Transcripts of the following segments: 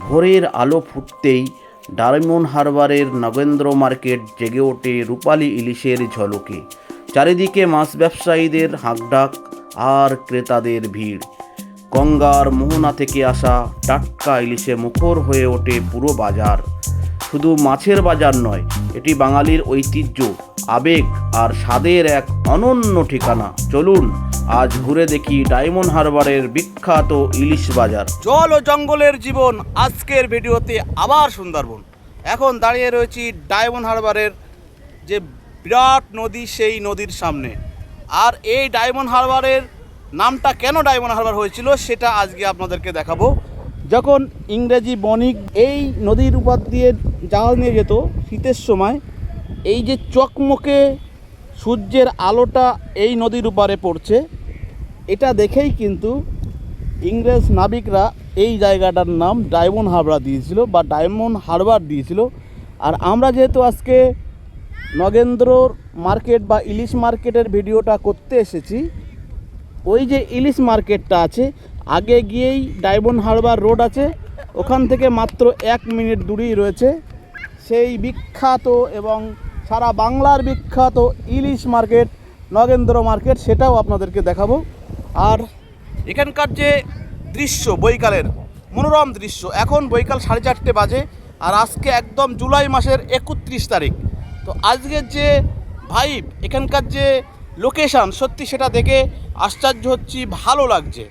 ভোরের আলো ফুটতেই ডায়মন্ড হারবারের নগেন্দ্র মার্কেট জেগে ওঠে রূপালী ইলিশের ঝলকে। চারিদিকে মাছ ব্যবসায়ীদের হাঁকডাক আর ক্রেতাদের ভিড়। গঙ্গার মোহনা থেকে আসা টাটকা ইলিশে মুখর হয়ে ওঠে পুরো বাজার। শুধু মাছের বাজার নয়, এটি বাঙালির ঐতিহ্য, আবেগ আর স্বাদের এক অনন্য ঠিকানা। চলুন আজ ঘুরে দেখি ডায়মন্ড হারবারের বিখ্যাত ইলিশ বাজার। জল ও জঙ্গলের জীবন আজকের ভিডিওতে আবার সুন্দরবন। এখন দাঁড়িয়ে রয়েছি ডায়মন্ড হারবারের যে বিরাট নদী, সেই নদীর সামনে। আর এই ডায়মন্ড হারবারের নামটা কেন ডায়মন্ড হারবার হয়েছিল সেটা আজকে আপনাদেরকে দেখাবো। যখন ইংরেজি বণিক এই নদীর উপর দিয়ে জাহাজ নিয়ে যেত শীতের সময়, এই যে চকমকে সূর্যের আলোটা এই নদীর উপরে পড়ছে, এটা দেখেই কিন্তু ইংরেজ নাবিকরা এই জায়গাটার নাম ডায়মন্ড হারবার দিয়েছিল বা ডায়মন্ড হারবার দিয়েছিল। আর আমরা যেহেতু আজকে নগেন্দ্র মার্কেট বা ইলিশ মার্কেটের ভিডিওটা করতে এসেছি, ওই যে ইলিশ মার্কেটটা আছে, আগে গিয়েই ডায়মন্ড হারবার রোড আছে, ওখান থেকে মাত্র 1 মিনিট দূরেই রয়েছে সেই বিখ্যাত এবং সারা বাংলার বিখ্যাত ইলিশ মার্কেট নগেন্দ্র মার্কেট। সেটাও আপনাদেরকে দেখাবো। আর এখানকার যে দৃশ্য, বৈকালের মনোরম দৃশ্য। এখন বৈকাল 4:30 বাজে, আর আজকে একদম জুলাই মাসের 31 তারিখ। তো আজকের যে ভাইব, এখানকার যে লোকেশান, সত্যি সেটা দেখে আশ্চর্য হচ্ছি, ভালো লাগছে।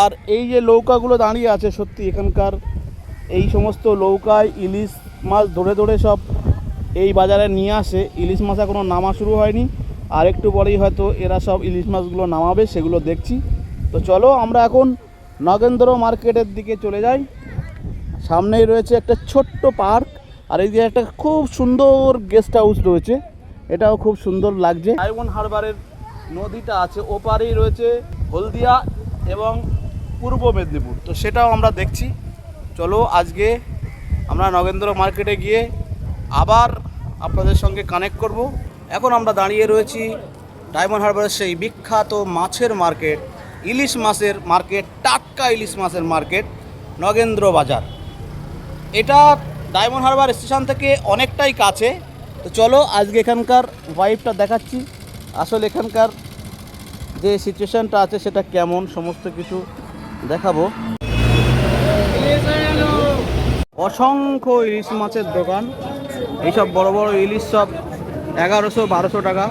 আর এই যে নৌকাগুলো দাঁড়িয়ে আছে, সত্যি এখানকার এই সমস্ত নৌকায় ইলিশ মাছ ধরে ধরে সব এই বাজারে নিয়ে আসে। ইলিশ মাছ এখনও নামা শুরু হয়নি, আর একটু পরেই হয়তো এরা সব ইলিশ মাছগুলো নামাবে, সেগুলো দেখছি। তো চলো আমরা এখন নগেন্দ্র মার্কেটের দিকে চলে যাই। সামনেই রয়েছে একটা ছোট্ট পার্ক, আর এই যে একটা খুব সুন্দর গেস্ট হাউস রয়েছে, এটাও খুব সুন্দর লাগছে। ডায়মন্ড হারবারের নদীটা আছে, ওপারেই রয়েছে হলদিয়া এবং পূর্ব মেদিনীপুর। তো সেটাও আমরা দেখছি। চলো আজকে আমরা নগেন্দ্র মার্কেটে গিয়ে আবার আপনাদের সঙ্গে কানেক্ট করব। এখন আমরা দাঁড়িয়ে রয়েছি ডায়মন্ড হারবারের সেই বিখ্যাত মাছের মার্কেট, ইলিশ মাছের মার্কেট, টাটকা ইলিশ মাছের মার্কেট নগেন্দ্র বাজার। এটা ডায়মন্ড হারবার স্টেশন থেকে অনেকটাই কাছে। তো চলো আজকে এখানকার ভাইবটা দেখাচ্ছি, আসলে এখানকার যে সিচুয়েশানটা আছে সেটা কেমন, সমস্ত কিছু দেখাবো। অসংখ্য ইলিশ মাছের দোকান, এইসব বড় বড় ইলিশ সব 1100-1200 টাকা।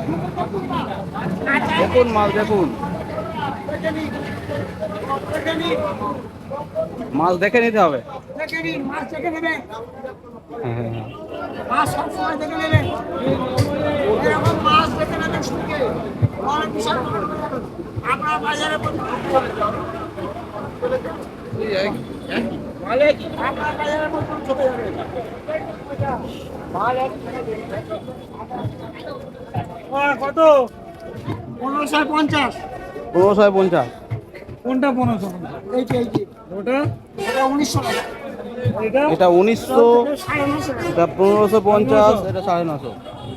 দেখুন মাছ, দেখুন মাছ দেখে নিতে হবে। কত? 1550। 1550। কোনটা 1550? এইটা ওটা 1900 টাকা। এটা 1900, এটা 1550, এটা 950।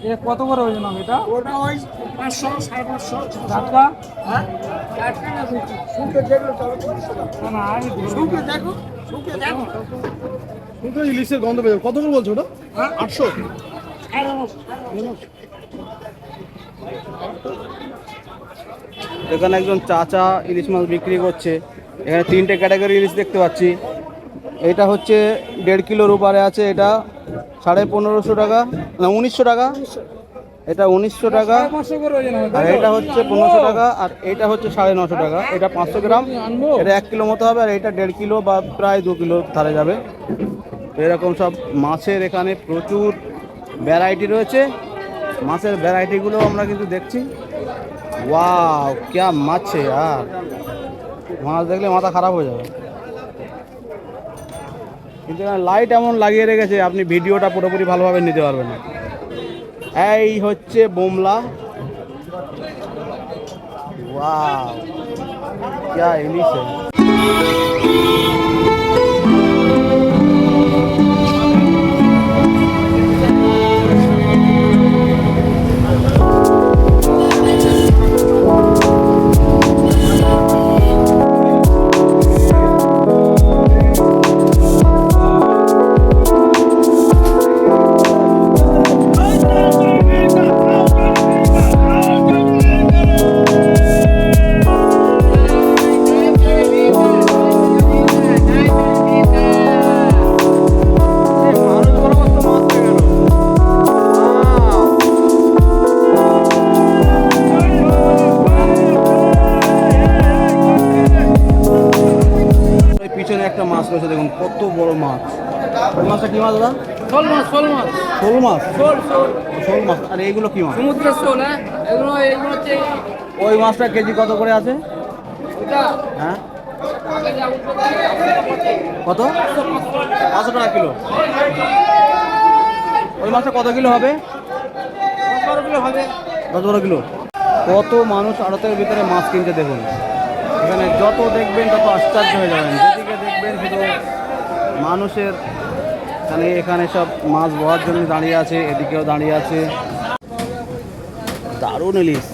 এটা কত করে ওজন হবে এটা? ওটা ওই 500, 550 টাকা। হ্যাঁ, টাকা না বেশি। শুকে দেখো তাহলে না, আমি শুকে দেখো, শুকে দেখো। কিন্তু ইলিশের গন্ধ পেয়ে কত করে বলছো ওটা? 800। এখানে একজন চাচা ইলিশ মাছ বিক্রি করছে। এখানে 3টে ক্যাটাগরি ইলিশ দেখতে পাচ্ছি। এটা হচ্ছে 1.5 কিলোর উপরে আছে, এটা 1550 টাকা, না 1900 টাকা। এটা 1900 টাকা, আর এটা হচ্ছে 1500 টাকা, আর এটা হচ্ছে 950 টাকা। এটা 500 গ্রাম, এটা 1 কিলো মতো হবে, আর এটা 1.5 কিলো বা প্রায় 2 কিলো ধারে যাবে। তো এরকম সব মাছের এখানে প্রচুর ভ্যারাইটি রয়েছে। মাছের ভ্যারাইটিগুলো আমরা কিন্তু দেখছি। ওয়াও, क्या মাছ है यार, মাছ দেখলে মাথা খারাপ হয়ে যাবে। কিন্তু লাইট এমন লাগিয়ে রেখেছে, আপনি ভিডিওটা পুরোপুরি ভালোভাবে নিতে পারবেন না। এই হচ্ছে বোমলা। ওয়াও, क्या ইলিশ है। কত বড় মাছ। ওই মাছটা কি মাছ দাদা? শোল মাছ, শোল মাছ, শোল মাছ। শোল, শোল, শোল মাছ। আর এইগুলো কি মাছ? সমুদ্রের শোল। হ্যাঁ, এগুলো হচ্ছে ওই মাছটা কেজি কত করে আছে? এটা হ্যাঁ কত? 500 টাকা কিলো। ওই মাছটা কত কিলো হবে? 12 কিলো হবে। 10-12 কিলো। কত মানুষ আড়তের ভিতরে মাছ কিনতে দেখুন। এখানে যত দেখবেন তত আশ্চর্য হয়ে যাবেন। যেদিকে দেখবেন শুধু মানুষের এখানে সব মাছ বওয়ার জন্য দাঁড়িয়ে আছে, এদিকেও দাঁড়িয়ে আছে। দারুণ ইলিশ।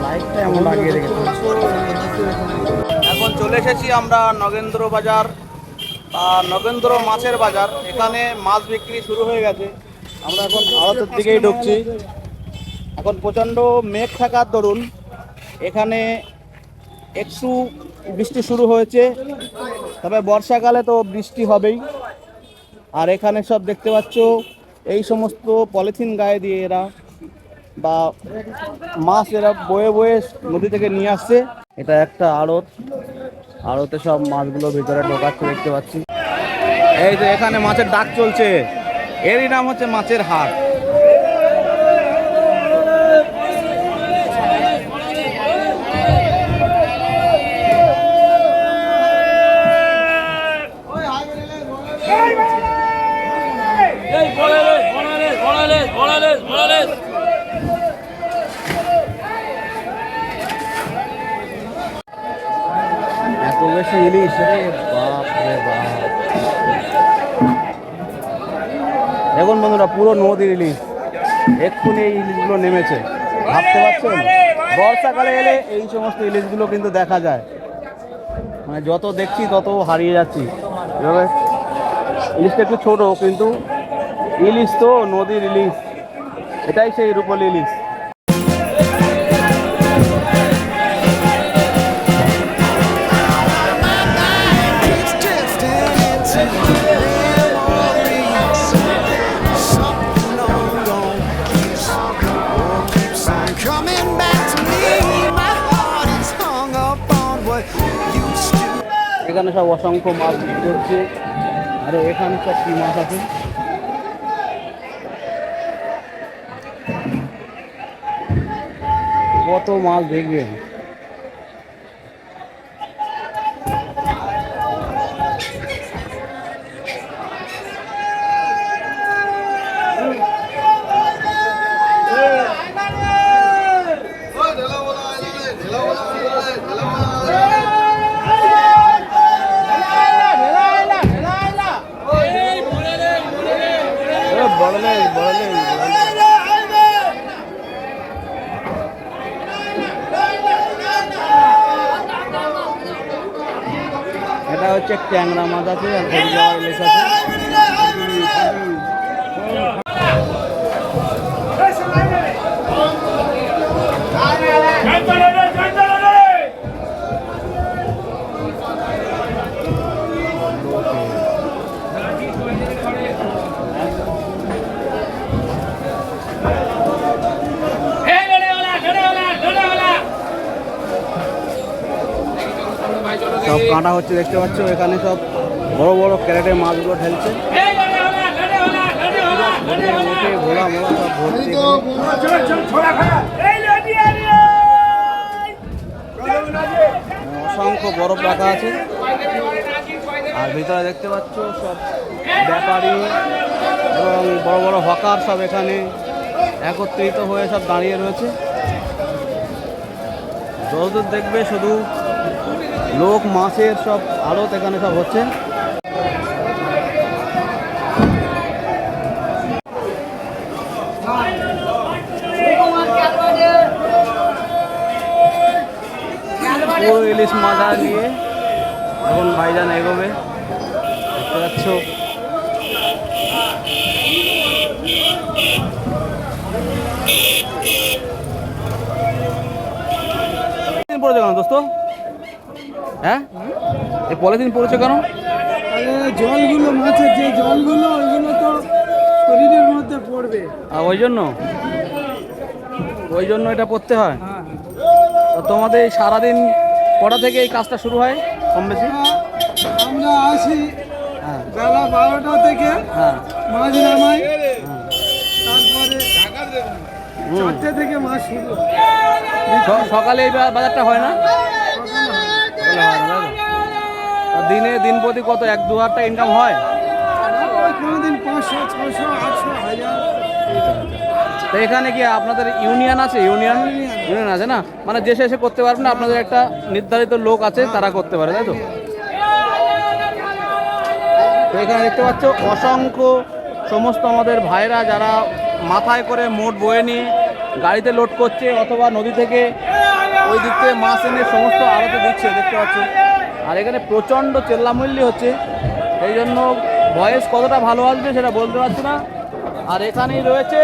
লাইটটা এমন লাগিয়ে রেখেছে। এখন চলে এসেছি আমরা নগেন্দ্র বাজার বা নগেন্দ্র মাছের বাজার। এখানে মাছ বিক্রি শুরু হয়ে গেছে। আমরা এখন আড়তের দিকেই ঢুকছি। এখন প্রচণ্ড মেঘ থাকার দরুন এখানে একটু বৃষ্টি শুরু হয়েছে, তবে বর্ষাকালে তো বৃষ্টি হবেই। আর এখানে সব দেখতে পাচ্ছ এই সমস্ত পলিথিন গায়ে দিয়ে এরা বা মাছ এরা বয়ে বয়ে নদী থেকে নিয়ে আসছে। এটা একটা আড়ত, আড়তে সব মাছগুলো ভিতরে ঢোকাচ্ছে দেখতে পাচ্ছি। এই যে এখানে মাছের ডাক চলছে, এরই নাম হচ্ছে মাছের হাট। এত বেশি ইলিশ রে বাপ রে বাপ। দেখুন বন্ধুরা, পুরো নদীর ইলিশ। এক্ষুনি এই ইলিশগুলো নেমেছে, ভাবতে পারছেন? বর্ষাকালে এলে এই সমস্ত ইলিশগুলো কিন্তু দেখা যায়। মানে যত দেখছি তত হারিয়ে যাচ্ছি। এভাবে ইলিশটা একটু ছোট, কিন্তু ইলিশ তো নদীর ইলিশ, এটাই সেই রূপলি ইলিশ। এখানে সব অসংখ্য মাছ বিক্রি হচ্ছে। আরে এখানে সব কি মাছ আছে? কত মাছ দেখবেন। এটা হচ্ছে ট্যাংরা মাছ আছে আর ইলিশ আছে। সব কাঁটা হচ্ছে দেখতে পাচ্ছ। এখানে সব বড় বড় ক্যারেটে মাছগুলো ঢেলছে। ভোলা মোলা সব ভর্তি। অসংখ্য বরফ রাখা আছে। আর ভিতরে দেখতে পাচ্ছ সব ব্যাপারী এবং বড় বড় হকার সব এখানে একত্রিত হয়ে সব দাঁড়িয়ে রয়েছে। যতদূর দেখবে শুধু লোক, মাছের সব আড়ত এখানে সব হচ্ছে। পুরো ইলিশ মাথা নিয়ে এখন ভাইজান এগোবে, দেখতে পাচ্ছ। পড়েছে কেন দোস্ত? হ্যাঁ, এই পলিথিন পড়েছে কেন? জলগুলো, মাছের যে জলগুলো, ওইগুলো তো শরীরের মধ্যে পড়বে। ওই জন্য ওই জন্য এটা পড়তে হয়। হ্যাঁ তো তোমাদের এই সারাদিন কটা থেকে এই কাজটা শুরু হয় কম বেশি? আমরা আসি হ্যাঁ বেলা 12টা থেকে হ্যাঁ মাছ নামাই, তারপরে 4টে থেকে মাছ শুরু। সকালে এই বাজারটা হয় না? সকালে হয় না, তাই তো? আর দিন প্রতি কত 1-2 হাজার টাকা ইনকাম হয়? ওই কোনোদিন 500, 600, 800, 1000। তো এখানে কি আপনাদের ইউনিয়ন আছে? ইউনিয়ন আছে না, মানে যে এসে করতে পারবে না, আপনাদের একটা নির্ধারিত লোক আছে, তারা করতে পারে, তাই তো? তো এখানে দেখতে পাচ্ছ অসংখ্য সমস্ত আমাদের ভাইরা যারা মাথায় করে মোট বয়ে নিয়ে গাড়িতে লোড করছে অথবা নদী থেকে ওই দিক থেকে মাছ এনে সমস্ত আড়তে দিচ্ছে, দেখতে পাচ্ছ। আর এখানে প্রচণ্ড চেল্লামল্লি হচ্ছে, এই জন্য ভয়েস কতটা ভালো আসবে সেটা বলতে পারছি না। আর এখানেই রয়েছে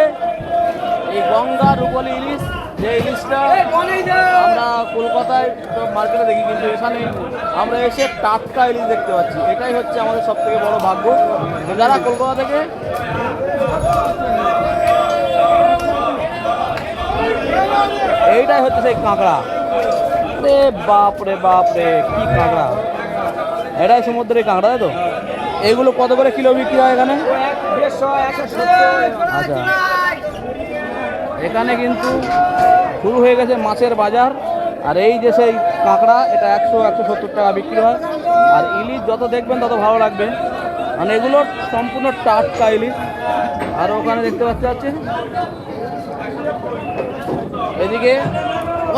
এই গঙ্গা রূপালী ইলিশ, যে ইলিশটা আমরা কলকাতায় সব মার্কেটে দেখি, কিন্তু এখানে আমরা এসে টাটকা ইলিশ দেখতে পাচ্ছি। এটাই হচ্ছে আমাদের সব থেকে বড় ভাগ্য। তো যারা কলকাতা থেকে এইটাই হচ্ছে সেই কাঁকড়া, রে বাপরে বাপরে কি কাঁকড়া! এটাই সমুদ্রের কাঁকড়া, তাই তো? এইগুলো কত করে কিলো বিক্রি হয় এখানে? 150, 170। আচ্ছা, এখানে কিন্তু শুরু হয়ে গেছে মাছের বাজার। আর এই যে সেই কাঁকড়া, এটা 100-170 টাকা বিক্রি হয়। আর ইলিশ যত দেখবেন তত ভালো লাগবে, মানে এগুলো সম্পূর্ণ টাটকা ইলিশ। আর ওখানে দেখতে পাচ্ছেন এদিকে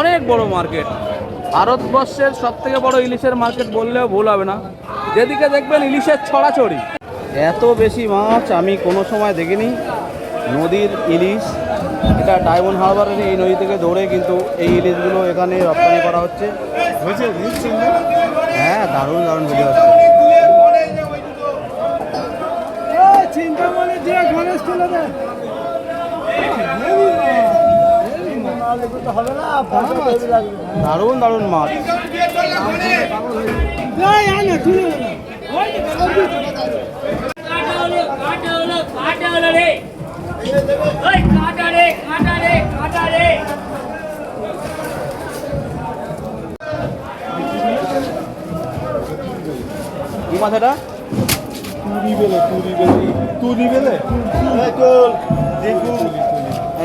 অনেক বড় মার্কেট, ভারতবর্ষের সব থেকে বড় ইলিশের মার্কেট বললেও ভুল হবে না। যেদিকে দেখবেন ইলিশের ছড়াছড়ি। এত বেশি মাছ আমি কোনো সময় দেখিনি। নদীর ইলিশ, এটা ডায়মন্ড হারবারের এই নদী থেকে ধরে কিন্তু এই ইলিশগুলো এখানে রপ্তানি করা হচ্ছে। হ্যাঁ, দারুণ দারুণ ভিডিও হচ্ছে। চিন্তা মানে দিয়ে গণেশ তুলে দেয়। দারুণ দারুণ মাছ। কি মাছ এটা?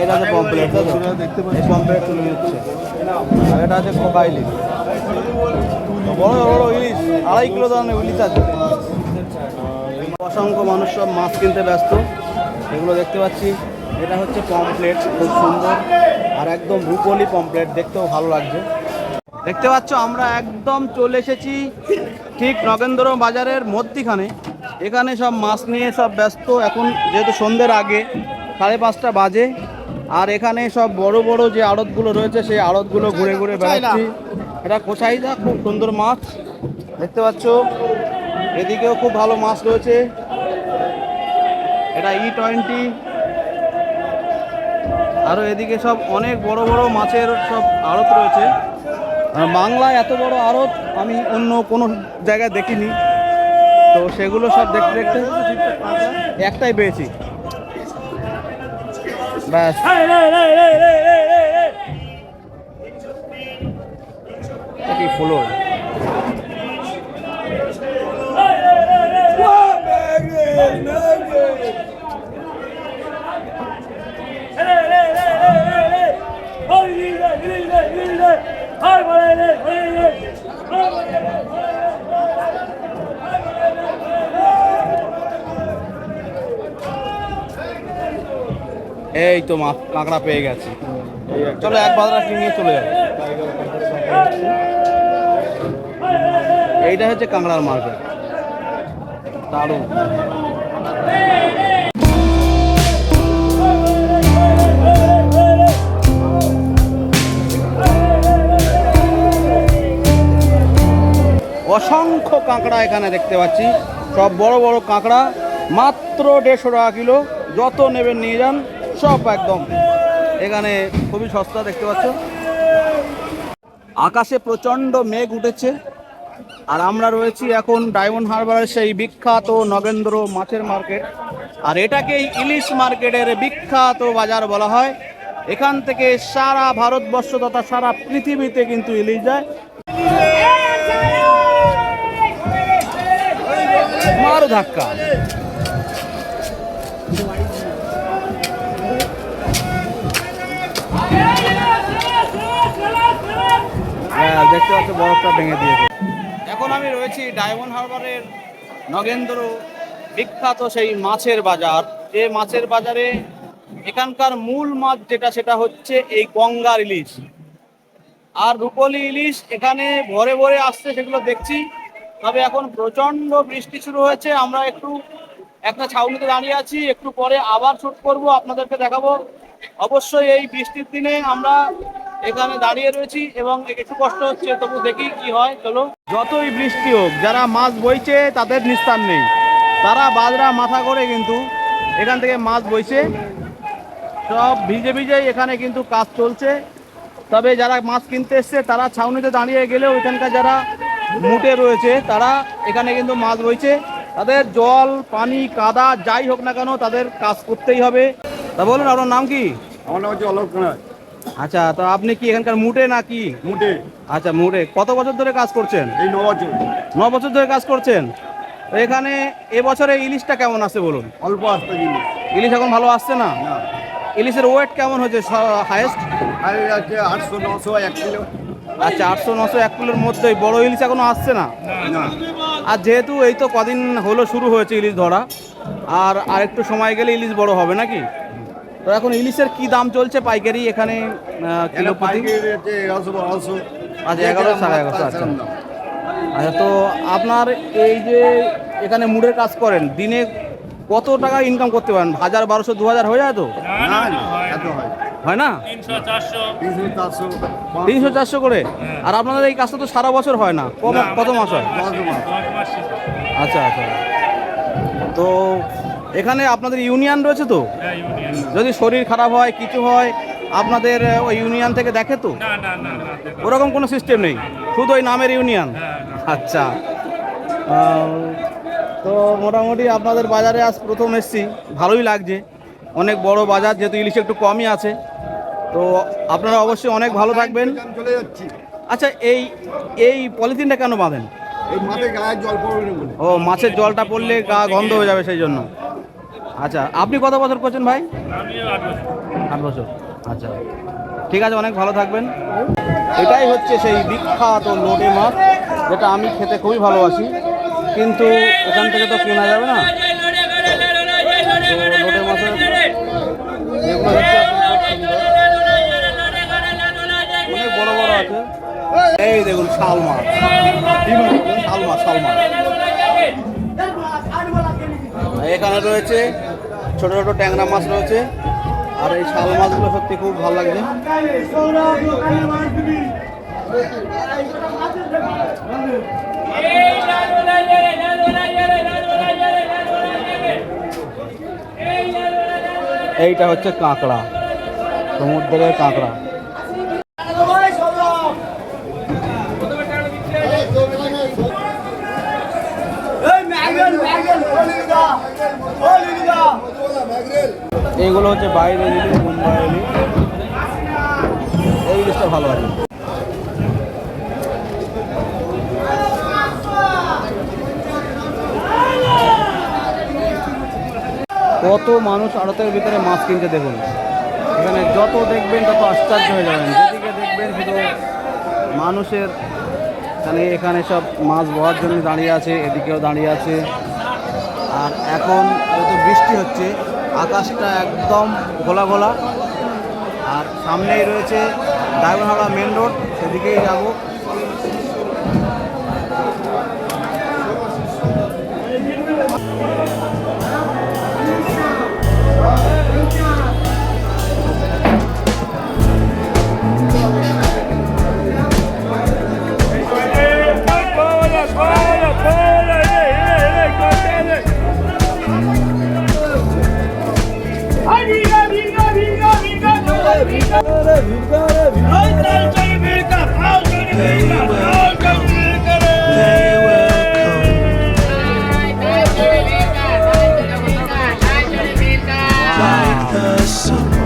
এটা আছে পমপ্লেট, এই পমপ্লেট তুলে নিচ্ছে। আর এটা আছে খোকা ইলিশ, বড় বড় ইলিশ, 2.5 কিলো দামের ইলিশ আছে। অসংখ্য মানুষ সব মাছ কিনতে ব্যস্ত। এগুলো দেখতে পাচ্ছি, এটা হচ্ছে পমপ্লেট, খুব সুন্দর আর একদম রূপলি পমপ্লেট, দেখতেও ভালো লাগছে। দেখতে পাচ্ছ আমরা একদম চলে এসেছি ঠিক নগেন্দ্র বাজারের মধ্যিখানে। এখানে সব মাছ নিয়ে সব ব্যস্ত, এখন যেহেতু সন্ধ্যের আগে 5:30 বাজে। আর এখানে সব বড় বড় যে আড়তগুলো রয়েছে সেই আড়তগুলো ঘুরে ঘুরে বেড়াচ্ছি। এটা কোচাইদা, খুব সুন্দর মাছ দেখতে পাচ্ছ। এদিকেও খুব ভালো মাছ রয়েছে, এটা E20। আরও এদিকে সব অনেক বড় বড় মাছের সব আড়ত রয়েছে। বাংলায় এত বড় আড়ত আমি অন্য কোনো জায়গায় দেখিনি। তো সেগুলো সব দেখতে দেখতে একটাই পেয়েছি, ব্যাস। কি ফ্লোর! এই তো মাছ কাঁকড়া পেয়ে গেছি, চলো এক বাজার নিয়ে চলে যাবে। এইটা হচ্ছে কাঁকড়ার মার্কেট, দারুণ। অসংখ্য কাঁকড়া এখানে দেখতে পাচ্ছি, সব বড় বড় কাঁকড়া, মাত্র 150 টাকা কিলো। যত নেবেন নিয়ে যান, সব একদম এখানে খুবই সস্তা। দেখতে পাচ্ছ আকাশে প্রচণ্ড মেঘ উঠেছে। আর আমরা রয়েছি এখন ডায়মন্ড হারবারের সেই বিখ্যাত নগেন্দ্র মাছের মার্কেট। আর এটাকেই ইলিশ মার্কেটের বিখ্যাত বাজার বলা হয়। এখান থেকে সারা ভারতবর্ষ তথা সারা পৃথিবীতে কিন্তু ইলিশ যায়। মারো ধাক্কা। হ্যাঁ, দেখতে পাচ্ছ বরফটা ভেঙে দিয়েছে। এখন আমি রয়েছি ডায়মন্ড হারবারের নগেন্দ্র বিখ্যাত সেই মাছের বাজার। যে মাছের বাজারে এখানকার মূল মাছ যেটা সেটা হচ্ছে এই গঙ্গার ইলিশ আর রূপলি ইলিশ। এখানে ভরে ভরে আসছে, সেগুলো দেখছি। তবে এখন প্রচণ্ড বৃষ্টি শুরু হয়েছে। আমরা একটু একটা ছাউনিতে দাঁড়িয়ে আছি, একটু পরে আবার শুট করব, আপনাদেরকে দেখাবো। অবশ্যই এই বৃষ্টির দিনে আমরা এখানে দাঁড়িয়ে রয়েছি এবং একটু কষ্ট হচ্ছে, তবু দেখি কি হয়। চলো, যতই বৃষ্টি হোক, যারা মাছ বইছে তাদের নিস্তার নেই। তারা বাজরা মাথা করে কিন্তু এখান থেকে মাছ বইছে, সব ভিজে ভিজেই এখানে কিন্তু কাজ চলছে। তবে যারা মাছ কিনতে এসছে তারা ছাউনিতে দাঁড়িয়ে গেলেও এখানকার যারা মুটে রয়েছে তারা এখানে কিন্তু মাছ বইছে। তাদের জল পানি কাদা যাই হোক না কেন তাদের কাজ করতেই হবে। তা বলুন, আপনার নাম কি? আমার নাম হচ্ছে অলোক কুমার। আচ্ছা, তো আপনি কি এখানকার মুটে না কি? মুটে। আচ্ছা, মুটে। কত বছর ধরে কাজ করছেন? এই 9 বছর। 9 বছর ধরে কাজ করছেন। তো এখানে এবছরে ইলিশটা কেমন আসছে বলুন? অল্প আসতে জিনিস ইলিশ এখন ভালো আসছে না? না। ইলিশের ওয়েট কেমন হয়েছে হাইয়েস্ট? আর আছে 800 900 1 কিলো। আচ্ছা, 800 900 1 কিলোর মধ্যেই। বড় ইলিশ এখনো আসছে না? না। আর যেহেতু এই তো কদিন হলো শুরু হয়েছে ইলিশ ধরা, আর একটু সময় গেলে ইলিশ বড় হবে নাকি? তো এখন ইলিশের কি দাম চলছে পাইকারি এখানে কিলো এটা প্রতি? পাইকারি রেটে 1100 1200। আচ্ছা, 1100 1150। আচ্ছা আচ্ছা, তো আপনার এই যে এখানে মুড়ের কাজ করেন, দিনে কত টাকা ইনকাম করতে পারেন? 1000 1200 2000 হয়ে যায় তো? না না, এত হয়। হয় না? 300 400 300 400 করে। আর আপনাদের এই কাজটা তো সারা বছর হয় না, কত মাস হয়? 10 মাস। আচ্ছা আচ্ছা। তো এখানে আপনাদের ইউনিয়ন রয়েছে তো? যদি শরীর খারাপ হয় কিছু হয় আপনাদের ওই ইউনিয়ন থেকে দেখে তো? ওরকম কোনো সিস্টেম নেই, শুধু ওই নামের ইউনিয়ন? আচ্ছা। তো মোটামুটি আপনাদের বাজারে আজ প্রথম এসেছি, ভালোই লাগছে। অনেক বড় বাজার, যেহেতু ইলিশ একটু কমই আছে। তো আপনারা অবশ্যই অনেক ভালো থাকবেন। আমি চলে যাচ্ছি। আচ্ছা, এই পলিথিনটা কেন বাঁধেন? এই মাঠে গায়ে জল পড়বে না বলে। ও, মাছের জলটা পড়লে গা গন্ধ হয়ে যাবে সেই জন্য। আচ্ছা, আপনি কত বছর করছেন ভাই? 8 বছর। আচ্ছা, ঠিক আছে, অনেক ভালো থাকবেন। এটাই হচ্ছে সেই বিখ্যাত লোটে মাছ, যেটা আমি খেতে খুবই ভালোবাসি, কিন্তু এখান থেকে তো কেনা যাবে না। তো লোটে মাছের যেগুলো হচ্ছে অনেক বড় বড় আছে। এই দেখুন শাল মাছ, শাল মাছ, শাল মাছ। এখানে রয়েছে ছোট ছোট ট্যাংরা মাছ রয়েছে, আর এই শাল মাছগুলো সত্যি খুব ভালো লাগছে। এইটা হচ্ছে কাঁকড়া, সমুদ্রের কাঁকড়া। এইগুলো হচ্ছে বাইরের ইলিশ, মুম্বাই ইলিশ। এই ইলিশটা ভালো আছে। কত মানুষ আড়তের ভিতরে মাছ কিনতে দেখুন। এখানে যত দেখবেন তত আশ্চর্য হয়ে যাবেন। যেদিকে দেখবেন শুধু মানুষের, এখানে সব মাছ বওয়ার জন্য দাঁড়িয়ে আছে, এদিকেও দাঁড়িয়ে আছে। আর এখন যেহেতু বৃষ্টি হচ্ছে, আকাশটা একদম ঘোলা ঘোলা। আর সামনেই রয়েছে ডায়মন্ড হারবার মেন রোড, সেদিকেই যাবো।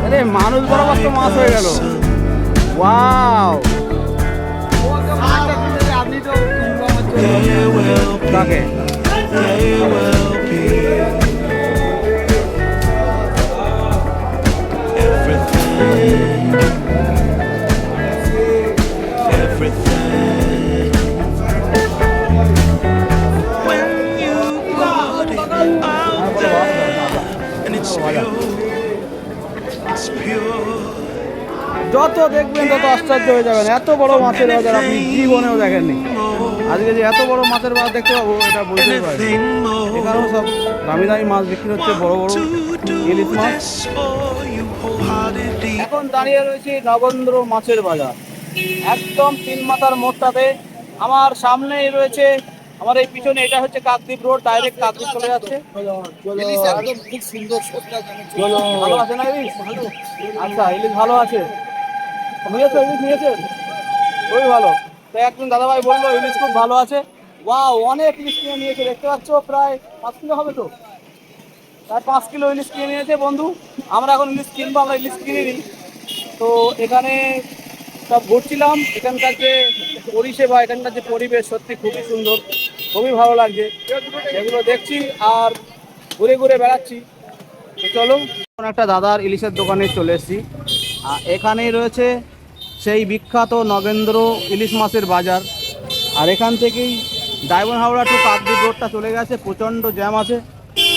আরে মানুষ বরাবর তো মাছ মাস হয়ে গেল। ওয়াও, আপনি তো কাকে যত দেখবেন তত আশ্চর্য হয়ে যাবেন। এত বড় মাছের বাজার আপনি জীবনেও দেখেননি। আজকে যে এত বড় মাছের বাজার দেখতে পাবো এটা বলতেই পারি। এখানেও সব দামি দামি মাছ বিক্রি হচ্ছে, বড় বড় ইলিশ মাছ। এখন দাঁড়িয়ে রয়েছে নগেন্দ্র মাছের বাজার, একদম তিন মাথার মোড়টাতে। আমার সামনেই রয়েছে, আমার এই পিছনে এটা হচ্ছে কাকদ্বীপ রোড, ডাইরেক্ট কাকদ্বীপ চলে যাচ্ছে। খুব সুন্দর ভালো আছে না ইলিশ? আচ্ছা, ইলিশ ভালো আছে, নিয়েছো ইলিশ নিয়েছেন? খুবই ভালো। তো একজন দাদাভাই বললো ইলিশ খুব ভালো আছে। ওয়াও, অনেক ইলিশ কিনে নিয়েছে, দেখতে পাচ্ছ প্রায় 5 কিলো হবে তো, প্রায় 5 কিলো ইলিশ কিনে নিয়েছে বন্ধু। আমরা এখন ইলিশ কিনবো, আমরা ইলিশ কিনিনি। তো এখানে সব ঘুরছিলাম, এখানকার যে পরিষেবা, এখানকার যে পরিবেশ সত্যি খুবই সুন্দর, খুবই ভালো লাগছে। এগুলো দেখছি আর ঘুরে ঘুরে বেড়াচ্ছি। তো চলো, একটা দাদার ইলিশের দোকানে চলে এসেছি। এখানেই রয়েছে সেই বিখ্যাত নগেন্দ্র ইলিশ মাছের বাজার। আর এখান থেকেই ডায়মন্ড হাওড়া টু কাকদ্বীপ রোডটা চলে গেছে, প্রচণ্ড জ্যাম আছে।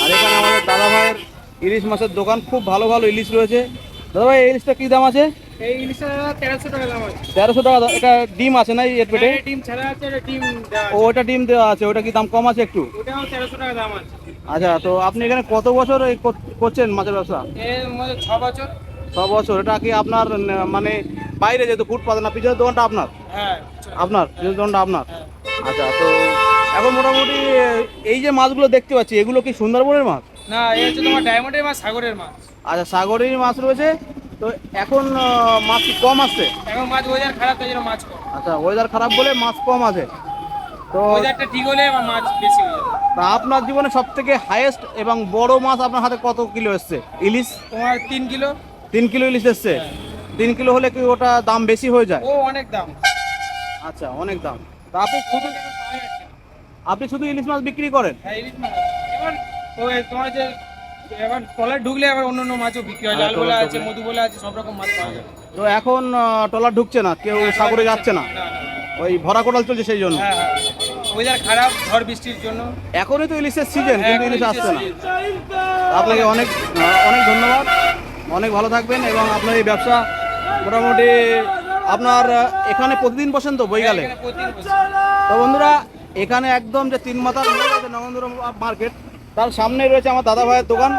আর এখানে আমাদের দাদা ভাইয়ের ইলিশ মাছের দোকান, খুব ভালো ভালো ইলিশ রয়েছে। দাদা ভাই, এই ইলিশটা কী দাম আছে? এই ইলিশটা 1300 টাকা দাম আছে। 1300 টাকা। এটা ডিম আছে না এর পেটে? ডিম ছাড়া আছে, এটা ডিম দেওয়া ও, ওটা ডিম দেওয়া আছে, ওটা কি দাম কম আছে একটু? ওটাও 1300 টাকা দাম আছে। আচ্ছা, তো আপনি এখানে কত বছর এই করছেন মাছের ব্যবসা? এর মধ্যে 6 বছর। 6 বছর। এটা কি আপনার মানে বাইরে যেহেতু ফুটপাত না, পিছনের দোকানটা আপনার? হ্যাঁ, আপনার পিছনের দোকানটা আপনার? আচ্ছা, তো এখন মোটামুটি এই যে মাছগুলো দেখতে পাচ্ছি, এগুলো কি সুন্দরবনের মাছ? না, এই হচ্ছে তোমার ডায়মন্ডের মাছ, সাগরের মাছ। আচ্ছা, সাগরের মাছ রয়েছে। তো এখন মাছ কি কম আসছে? এখন মাছ ওয়েদার খারাপ, তাই জন্য মাছ কম। আচ্ছা, ওয়েদার খারাপ বলে মাছ কম আছে। তো ওয়েদারটা ঠিক হলে আমার মাছ বেশি হয়ে যাবে। তা আপনার জীবনে সব থেকে হাইয়েস্ট এবং বড় মাছ আপনার হাতে কত কিলো এসছে ইলিশ? তোমার 3 কিলো। 3 কিলো ইলিশ এসছে। 3 কিলো হলে কি ওটা দাম বেশি হয়ে যায়? ও অনেক দাম। আচ্ছা, অনেক দাম। তা আপনি খুব টাকা পাওয়া যাচ্ছে না। আপনি শুধু ইলিশ মাছ বিক্রি করেন? হ্যাঁ, ইলিশ মাছ। এবার ওই তোমার যে এবার ট্রলার ঢুকলে আবার অন্যান্য মাছও বিক্রি হয়, লাল বলা আছে, মধু বলা আছে, সব রকম মাছ পাওয়া যায়। তো এখন ট্রলার ঢুকছে না, কেউ সাগরে যাচ্ছে না, না, না। ওই ভরা কোটাল চলছে সেই জন্য। হ্যাঁ, হ্যাঁ, ওয়েদার খারাপ, ঝড় বৃষ্টির জন্য। এখনই তো ইলিশের সিজন, কিন্তু ইলিশ আসছে না। আপনাকে অনেক অনেক ধন্যবাদ, অনেক ভালো থাকবেন এবং আপনার এই ব্যবসা মোটামুটি আপনার এখানে প্রতিদিন বসেন তো বইগালে? এখানে প্রতিদিন বসে। তো বন্ধুরা, এখানে একদম যে 3 মাথার মোড় আছে নগেন্দ্র মার্কেট, তার সামনে রয়েছে আমার দাদা ভাইয়ের দোকান।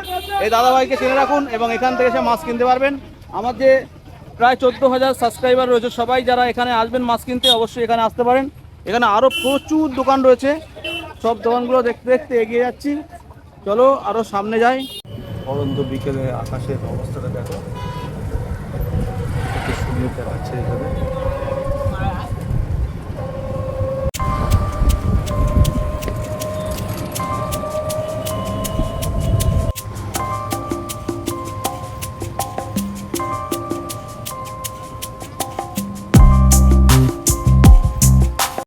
এই দাদা ভাইকে চিনে রাখুন এবং এখান থেকে এসে মাছ কিনতে পারবেন। আমার যে প্রায় 14,000 সাবস্ক্রাইবার রয়েছে, সবাই যারা এখানে আসবেন মাছ কিনতে, অবশ্যই এখানে আসতে পারেন। এখানে আরও প্রচুর দোকান রয়েছে, সব দোকানগুলো দেখতে দেখতে এগিয়ে যাচ্ছি। চলো আরও সামনে যাই। পরন্ত বিকেলে আকাশের অবস্থাটা দেখো, কত সুন্দর দেখাচ্ছে এখানে।